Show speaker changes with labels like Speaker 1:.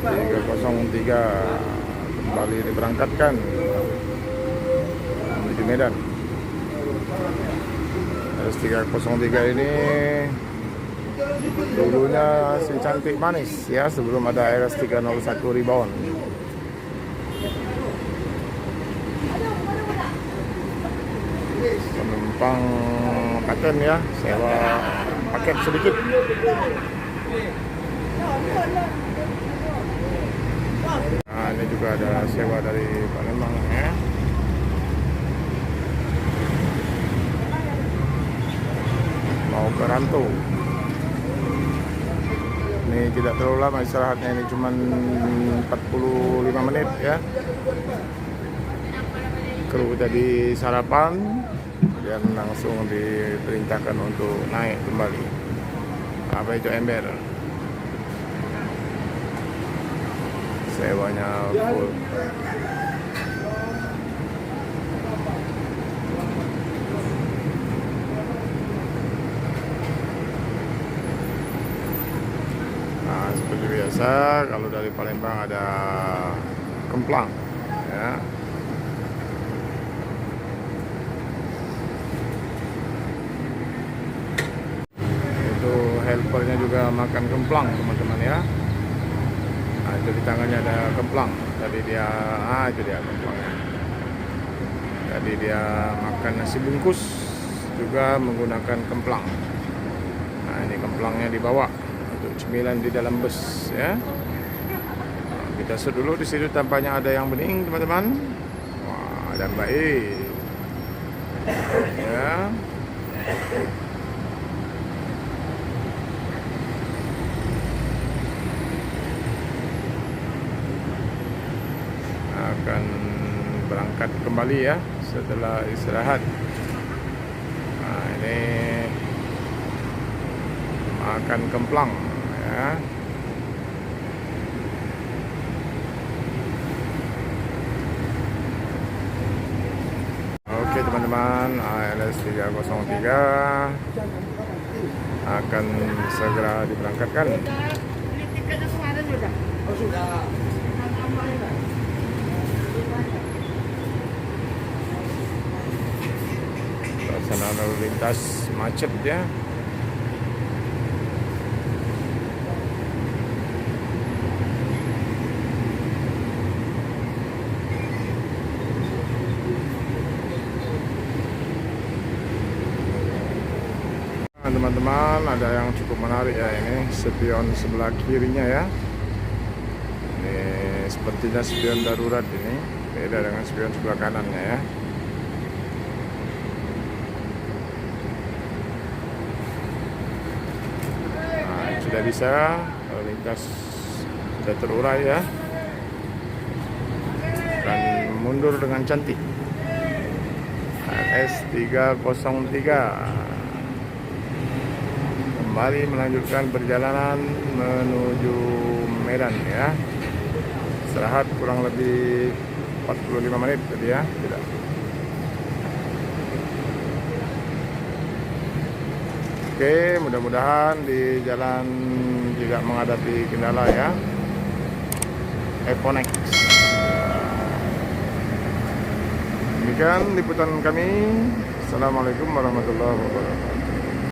Speaker 1: 303 kembali diberangkatkan menuju Medan. RS303 ini dulunya si cantik manis ya, sebelum ada RS301 Rebound. Penumpang paten ya, sewa paket sedikit. Nah, ini juga ada sewa dari Palembang ya. Mau ke Rantau. Ini tidak terlalu lama istirahatnya, ini cuma 45 menit ya. Kru tadi sarapan dan langsung diperintahkan untuk naik kembali. Apa itu ember? Sewanya full. Nah, seperti biasa kalau dari Palembang ada kemplang ya. Itu helpernya juga makan kemplang teman-teman ya. Nah, itu di tangannya ada kemplang. Tadi dia, itu dia kemplangnya. Tadi dia makan nasi bungkus juga menggunakan kemplang. Nah, ini kemplangnya dibawa untuk cemilan di dalam bus ya. Nah, kita shoot dulu di situ, tampaknya ada yang bening teman-teman. Wah, dan baik ya. Akan berangkat kembali ya setelah istirahat. Nah, ini makan kemplang ya. Oke teman-teman, ALS 303 akan segera diberangkatkan. Suasana lalu lintas macet ya. Teman-teman, ada yang cukup menarik ya, ini spion sebelah kirinya ya. Ini sepertinya spion darurat, ini beda dengan spion sebelah kanannya ya. Nah, sudah bisa, lalu lintas sudah terurai ya, dan mundur dengan cantik. RS303 kembali melanjutkan perjalanan menuju Medan ya. Istirahat kurang lebih 45 menit tadi ya. Tidak. Oke, mudah-mudahan di jalan tidak menghadapi kendala ya. Eponex. Demikian liputan kami. Assalamualaikum warahmatullahi wabarakatuh.